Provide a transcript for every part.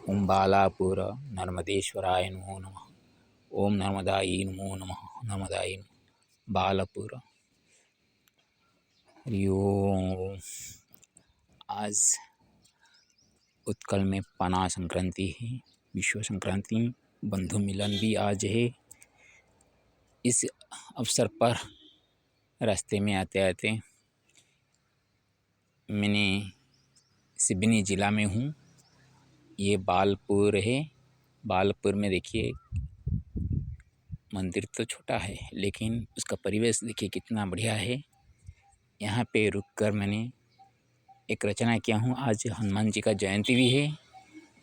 ओम बालापुर नर्मदेश्वराय नमो नमः। ओम नर्मदाई नमो नमः। नर्मदाई बालापुर। हरि ओम। आज उत्कल में पना संक्रांति है, विश्व संक्रांति, बंधु मिलन भी आज है। इस अवसर पर रास्ते में आते आते मैंने सिवनी ज़िला में हूँ, ये बालपुर है। बालपुर में देखिए मंदिर तो छोटा है लेकिन उसका परिवेश देखिए कितना बढ़िया है। यहाँ पे रुककर मैंने एक रचना किया हूँ। आज हनुमान जी का जयंती भी है,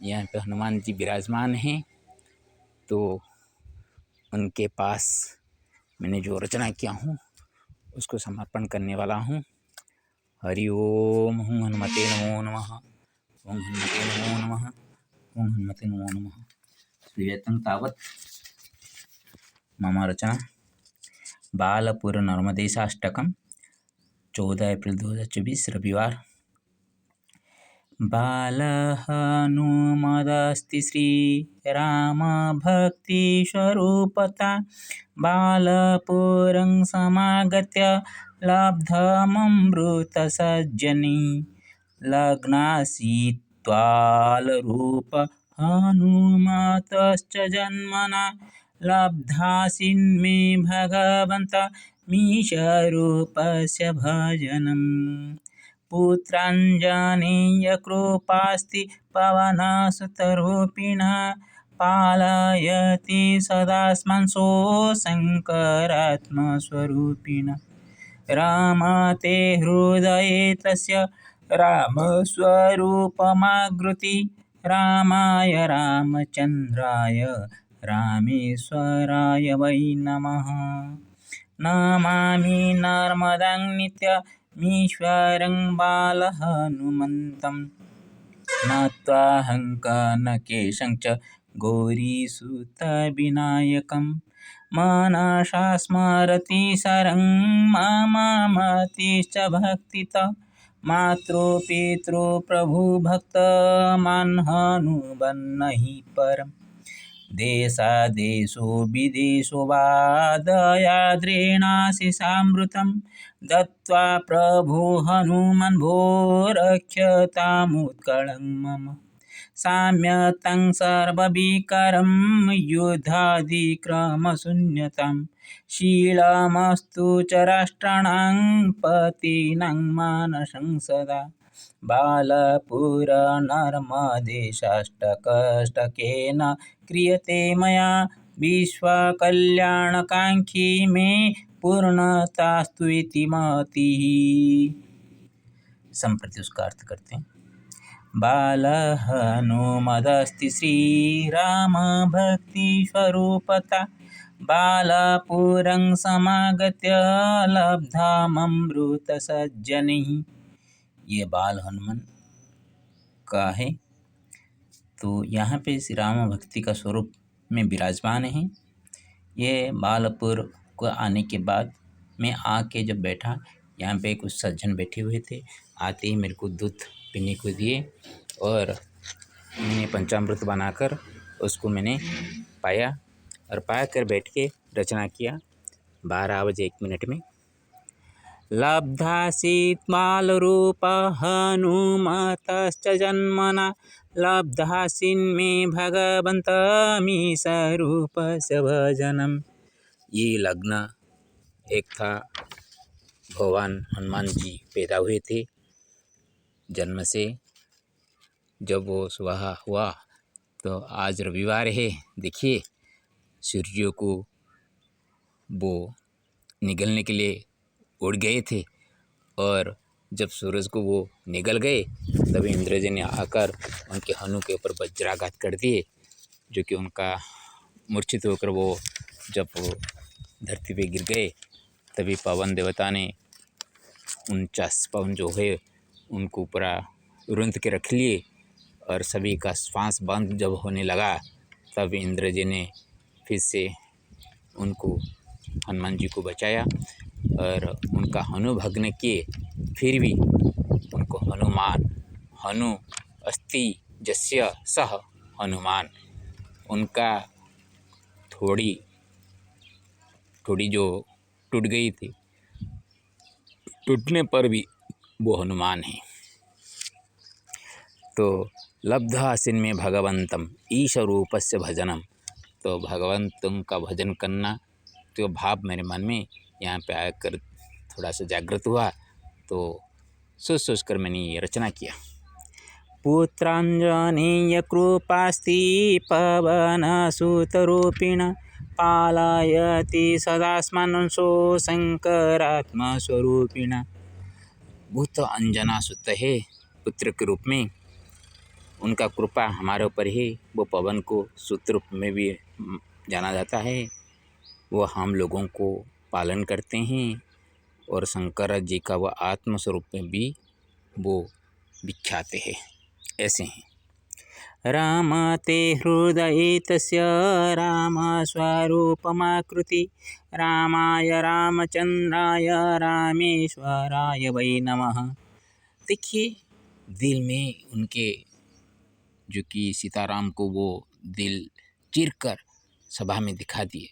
यहाँ पे हनुमान जी विराजमान हैं, तो उनके पास मैंने जो रचना किया हूँ उसको समर्पण करने वाला हूँ। हरि ओम हनुमते नमो नमः। ओम हनुमते नमो नमः। ओम हनुमते नमो नमः। श्रूयतं तावत् मम रचना। बालपुर नर्मदेशाष्टकम 14 अप्रैल 2024 रविवार। बालहनुमदस्ति श्रीरामभक्तिस्वरूपता बालपुरं समागत्य लब्धममृतसज्जनी लग्नासीत्त्वालरूप हनुमतश्च जन्मना लब्धासीन्मे भगवन्त मीशरूपस्य भजनम्। पुत्राञ्जनेयकृपास्ति पवनसुतरूपिणः पालयति सदास्मंसो शङ्करात्मस्वरूपिणः। रमते हृदये तस्य रामस्वरूपमागृति रामाय रामचन्द्राय रामेश्वराय वै नमः। नमामि नर्मदां नित्यमीश्वरं बालहनुमन्तं नत्वाहङ्कनकेशं च गौरीसुतविनायकं मनसा स्मरति शरं मम मतिश्च भक्तितः मातृपितृप्रभुभक्तमान् हनुमन्नहि परम्। देशादेशो विदेशो वा दयाद्रेणाशिषामृतं दत्त्वा प्रभु हनुमन् भो रक्षतामुत्कलं मम। साम्यतं सर्वविकारं युद्धादिक्रमशून्यतां शीलमस्तु च राष्ट्राणां पतीनां मानसं सदा। बालपुर नर्मदेशाष्टकेन क्रियते मया विश्वकल्याणकाङ्क्षी मे पूर्णतास्तु इति मतिः। संप्रति उसका अर्थ करते हैं। बालहनुमदस्ति श्रीरामभक्तिस्वरूपता बालपुरं समागत्य लब्धममृतसज्जनैः। ये बाल हनुमान का है, तो यहाँ पे श्री राम भक्ति का स्वरूप में विराजमान है। ये बालपुर को आने के बाद मैं आके जब बैठा, यहाँ पे कुछ सज्जन बैठे हुए थे। आते ही मेरे को दूध पीने को दिए और मैंने पंचामृत बनाकर उसको मैंने पाया और पाया कर बैठ के रचना किया। 12 बजे 1 मिनट में लब्धासीत्मालरूप हनुमतश्च जन्मना लब्धासीन्मे भगवन्तमीशरूपस्य भजनम्। ये लग्न एक था, भगवान हनुमान जी पैदा हुए थे जन्म से। जब वो सुबह हुआ तो आज रविवार है, देखिए सूर्य को वो निगलने के लिए उड़ गए थे और जब सूरज को वो निगल गए तभी इंद्र जी ने आकर उनके हनु के ऊपर वज्राघात कर दिए, जो कि उनका मूर्छित होकर वो जब वो धरती पे गिर गए तभी पवन देवता ने 49 पवन जो है उनको पूरा रुंध के रख लिए और सभी का श्वास बंद जब होने लगा तब इंद्र जी ने फिर से उनको हनुमान जी को बचाया और उनका हनु भग्न किए। फिर भी उनको हनुमान हनु अस्ति जस्य सह हनुमान, उनका थोड़ी थोड़ी जो टूट गई थी, टूटने पर भी वो हनुमान है। तो लब्धासिन में भगवंतम ईश रूपस्य भजनम, तो भगवंतम का भजन करना, तो भाव मेरे मन में यहाँ पे आकर थोड़ा सा जागृत हुआ। तो सोच सोच कर मैंने ये रचना किया। पुत्रांजनेय कृपास्ति पवन सुतरूपिण, पालयति सदास्मान् सो शंकरात्मा स्वरूपिण। पुत्र अंजना सुत है, पुत्र के रूप में उनका कृपा हमारे ऊपर है। वो पवन को सूत रूप में भी जाना जाता है। वो हम लोगों को पालन करते हैं और शंकर जी का वह आत्मस्वरूप में भी वो विख्यात है। ऐसे हैं। राम ते हृदये तस्य राम स्वरूपमाकृति, रामाय रामचंद्राय रामेश्वराय वै नमः। देखिए, दिल में उनके जो कि सीताराम को वो दिल चीर कर सभा में दिखा दिए।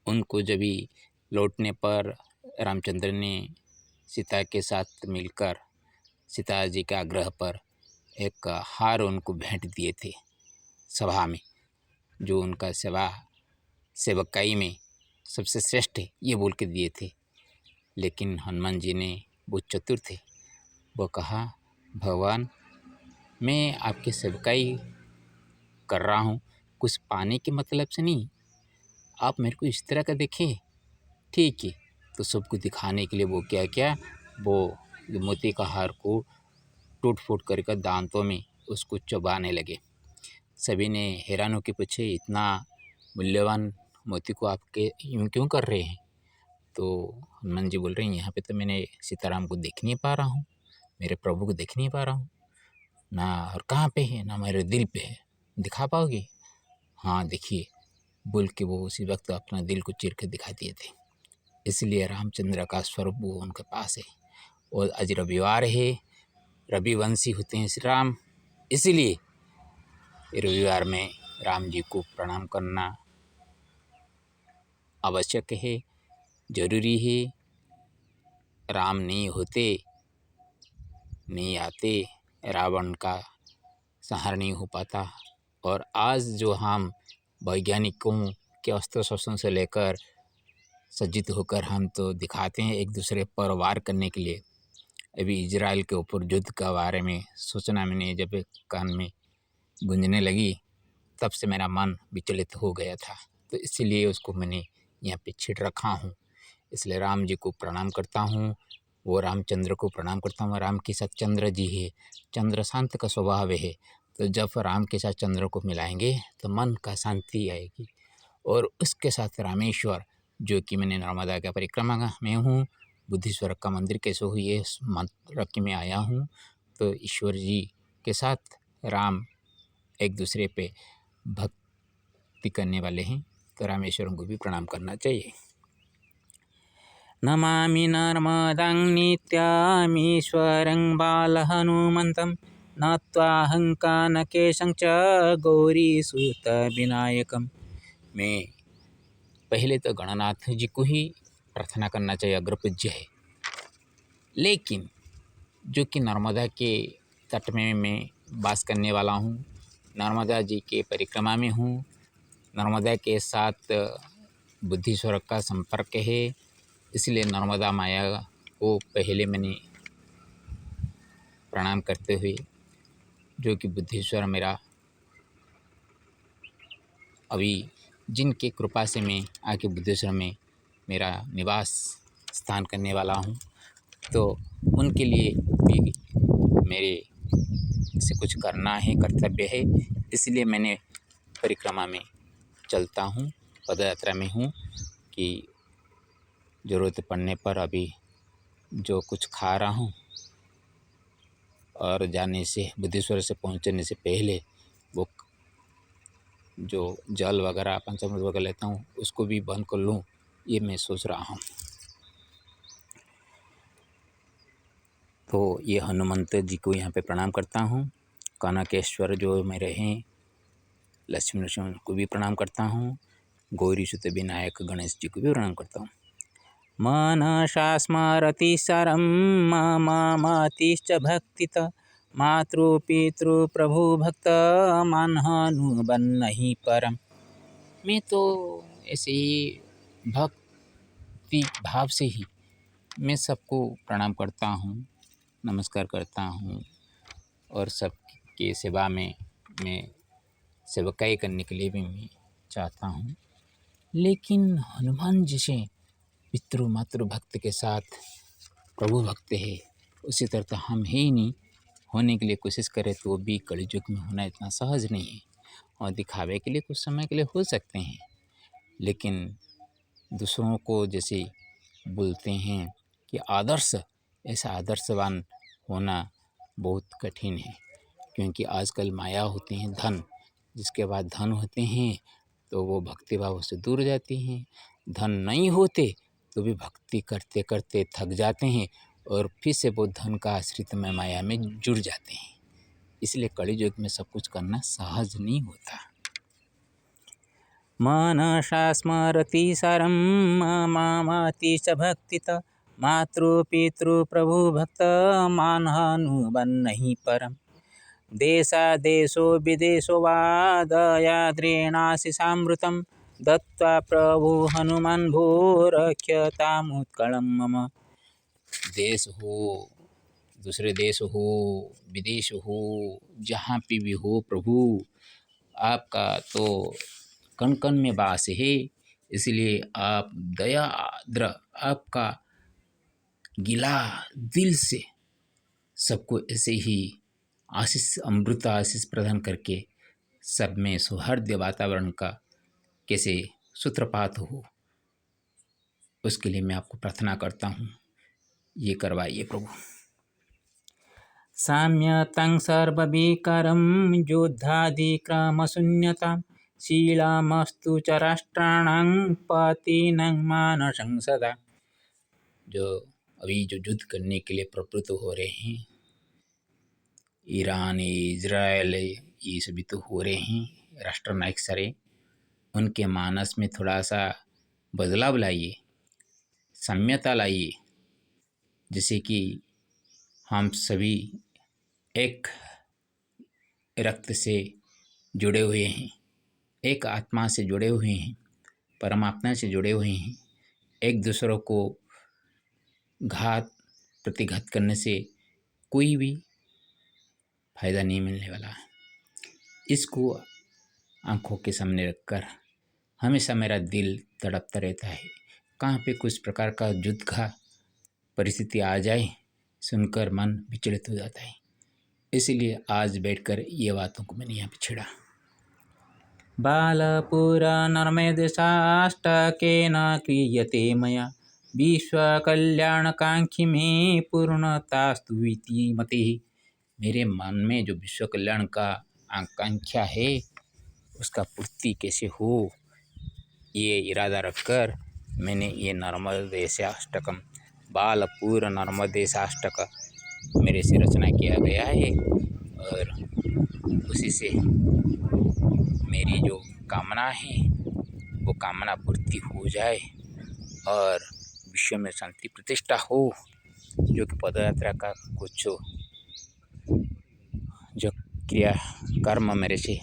उनको जब भी लौटने पर रामचंद्र ने सीता के साथ मिलकर सीता जी के आग्रह पर एक हार उनको भेंट दिए थे सभा में, जो उनका सेवकाई में सबसे श्रेष्ठ है ये बोल के दिए थे। लेकिन हनुमान जी ने वो चतुर थे, वो कहा भगवान मैं आपकी सेवकाई कर रहा हूँ, कुछ पाने के मतलब से नहीं, आप मेरे को इस तरह का देखें, ठीक है। तो सबको दिखाने के लिए वो क्या क्या, वो मोती का हार को टूट फूट करके दांतों में उसको चबाने लगे। सभी ने हैरान होकर पूछे, इतना मूल्यवान मोती को आपके यूँ क्यों कर रहे हैं? तो हनुमान जी बोल रहे हैं, यहाँ पे तो मैंने सीताराम को देख नहीं पा रहा हूँ, मेरे प्रभु को देख नहीं पा रहा हूँ ना, और कहाँ पे है ना, मेरे दिल पे है, दिखा पाओगे? हाँ देखिए, बोल के वो उसी वक्त अपना दिल को चीर के दिखा दिए थे। इसलिए रामचंद्र का स्वरूप वो उनके पास है। और आज रविवार है, रविवंशी होते हैं श्री राम, इसलिए रविवार में राम जी को प्रणाम करना आवश्यक है, जरूरी है। राम नहीं होते, नहीं आते, रावण का संहार नहीं हो पाता। और आज जो हम वैज्ञानिकों के अस्त्र शस्त्रों से लेकर सज्जित होकर हम तो दिखाते हैं एक दूसरे पर वार करने के लिए। अभी इजराइल के ऊपर युद्ध का बारे में सोचना मैंने जब कान में गूंजने लगी, तब से मेरा मन विचलित हो गया था। तो इसीलिए उसको मैंने यहाँ पे छिड़ रखा हूँ। इसलिए राम जी को प्रणाम करता हूँ, वो रामचंद्र को प्रणाम करता हूँ। राम के साथ चंद्र जी है, चंद्र शांत का स्वभाव है। तो जब राम के साथ चंद्र को मिलाएंगे तो मन का शांति आएगी। और उसके साथ रामेश्वर, जो कि मैंने नर्मदा का परिक्रमा में हूँ, बुद्धेश्वर का मंदिर कैसे हुई है मंत्र की में आया हूँ। तो ईश्वर जी के साथ राम एक दूसरे पे भक्ति करने वाले हैं, तो रामेश्वरों को भी प्रणाम करना चाहिए। नमामि नर्मदां नित्यामीश्वरं बालहनुमन्तं, नत्वाहं कानकेशं च गौरीसुतविनायकं। मैं पहले तो गणनाथ जी को ही प्रार्थना करना चाहिए, अग्रपूज्य है। लेकिन जो कि नर्मदा के तट में मैं वास करने वाला हूँ, नर्मदा जी के परिक्रमा में हूँ, नर्मदा के साथ बुद्धेश्वर का संपर्क है, इसलिए नर्मदा माया को पहले मैंने प्रणाम करते हुए, जो कि बुद्धेश्वर मेरा अभी जिनके कृपा से मैं आके बुद्धेश्वर में मेरा निवास स्थान करने वाला हूँ, तो उनके लिए भी मेरे से कुछ करना है, कर्तव्य है। इसलिए मैंने परिक्रमा में चलता हूँ, पदयात्रा में हूँ कि ज़रूरत पड़ने पर अभी जो कुछ खा रहा हूँ और जाने से बुद्धेश्वर से पहुँचने से पहले वो जो जल वगैरह पंचामृत वगैरह लेता हूँ उसको भी बंद कर लूँ, ये मैं सोच रहा हूँ। तो ये हनुमंत जी को यहाँ पे प्रणाम करता हूँ। कानकेश्वर जो मेरे हैं लक्ष्मी नरसिंह को भी प्रणाम करता हूँ, गौरी सुत विनायक गणेश जी को भी प्रणाम करता हूँ। मनसा स्मरति सरं ममतिश्च भक्तित मातृ पितृ प्रभु भक्त मानहनुबन्नहि परम। मैं तो ऐसे ही भक्ति भाव से ही मैं सबको प्रणाम करता हूँ, नमस्कार करता हूँ और सबके सेवा में मैं सेवकाई करने के लिए भी मैं चाहता हूँ। लेकिन हनुमान जैसे पितृ मातृ भक्त के साथ प्रभु भक्त है, उसी तरह तो हम ही नहीं होने के लिए कोशिश करें तो वो भी कलयुग में होना इतना सहज नहीं है। और दिखावे के लिए कुछ समय के लिए हो सकते हैं, लेकिन दूसरों को जैसे बोलते हैं कि आदर्श, ऐसा आदर्शवान होना बहुत कठिन है। क्योंकि आजकल माया होती हैं धन, जिसके बाद धन होते हैं तो वो भक्ति भाव से दूर जाती हैं। धन नहीं होते तो भी भक्ति करते करते थक जाते हैं और फिर से वो धन का आश्रित में माया में जुड़ जाते हैं। इसलिए कलयुग में सब कुछ करना सहज नहीं होता। मनसा स्मरति सरं ममतिश्च भक्तित मातृ पितृ प्रभु भक्त मानहनुबन्नहि परम। देशो विदेशो वा दयाद्रेणाशिषामृतं दत्त्वा प्रभु हनुमान् भो रक्षतामुत्कलं मम। देश हो, दूसरे देश हो, विदेश हो, जहाँ पे भी हो प्रभु आपका तो कण कण में वास है। इसलिए आप दया आर्द्र, आपका गिला दिल से सबको ऐसे ही आशीष, अमृत आशीष प्रदान करके सब में सौहार्द वातावरण का कैसे सूत्रपात हो, उसके लिए मैं आपको प्रार्थना करता हूँ, ये करवाइए प्रभु। साम्यतं सर्वविकारं युद्धादिक्रमशून्यतां शीलमस्तु च राष्ट्राणां पतिनं मानसं सदा। जो अभी जो युद्ध करने के लिए प्रवृत्त हो रहे हैं, ईरान इजराइल ये सभी तो हो रहे हैं राष्ट्र नायक सारे, उनके मानस में थोड़ा सा बदलाव लाइए, साम्यता लाइए, जैसे कि हम सभी एक रक्त से जुड़े हुए हैं, एक आत्मा से जुड़े हुए हैं, परमात्मा से जुड़े हुए हैं। एक दूसरों को घात प्रतिघात करने से कोई भी फायदा नहीं मिलने वाला है। इसको आंखों के सामने रखकर हमेशा मेरा दिल तड़पता रहता है। कहाँ पे कुछ प्रकार का युद्ध का परिस्थिति आ जाए, सुनकर मन विचलित हो जाता है। इसीलिए आज बैठकर ये बातों को मैंने यहाँ पे छेड़ा। बालपुराणनर्मदेशाष्टकेन क्रियते मया विश्वकल्याणकांक्षी में पूर्णतास्तु इति मतिः। मेरे मन में जो विश्व कल्याण का आकांक्षा है उसका पूर्ति कैसे हो, ये इरादा रखकर मैंने ये नर्मदेशाष्टकम, बालपुर नर्मदेशाष्टक मेरे से रचना किया गया है। और उसी से मेरी जो कामना है वो कामना पूर्ति हो जाए और विश्व में शांति प्रतिष्ठा हो। जो कि पदयात्रा का कुछ जो क्रिया कर्म मेरे से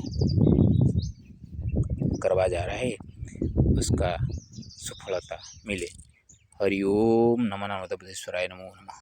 करवा जा रहा है उसका सफलता मिले। हरि ओम नमो नमः बुद्धेश्वराय नमो नमः।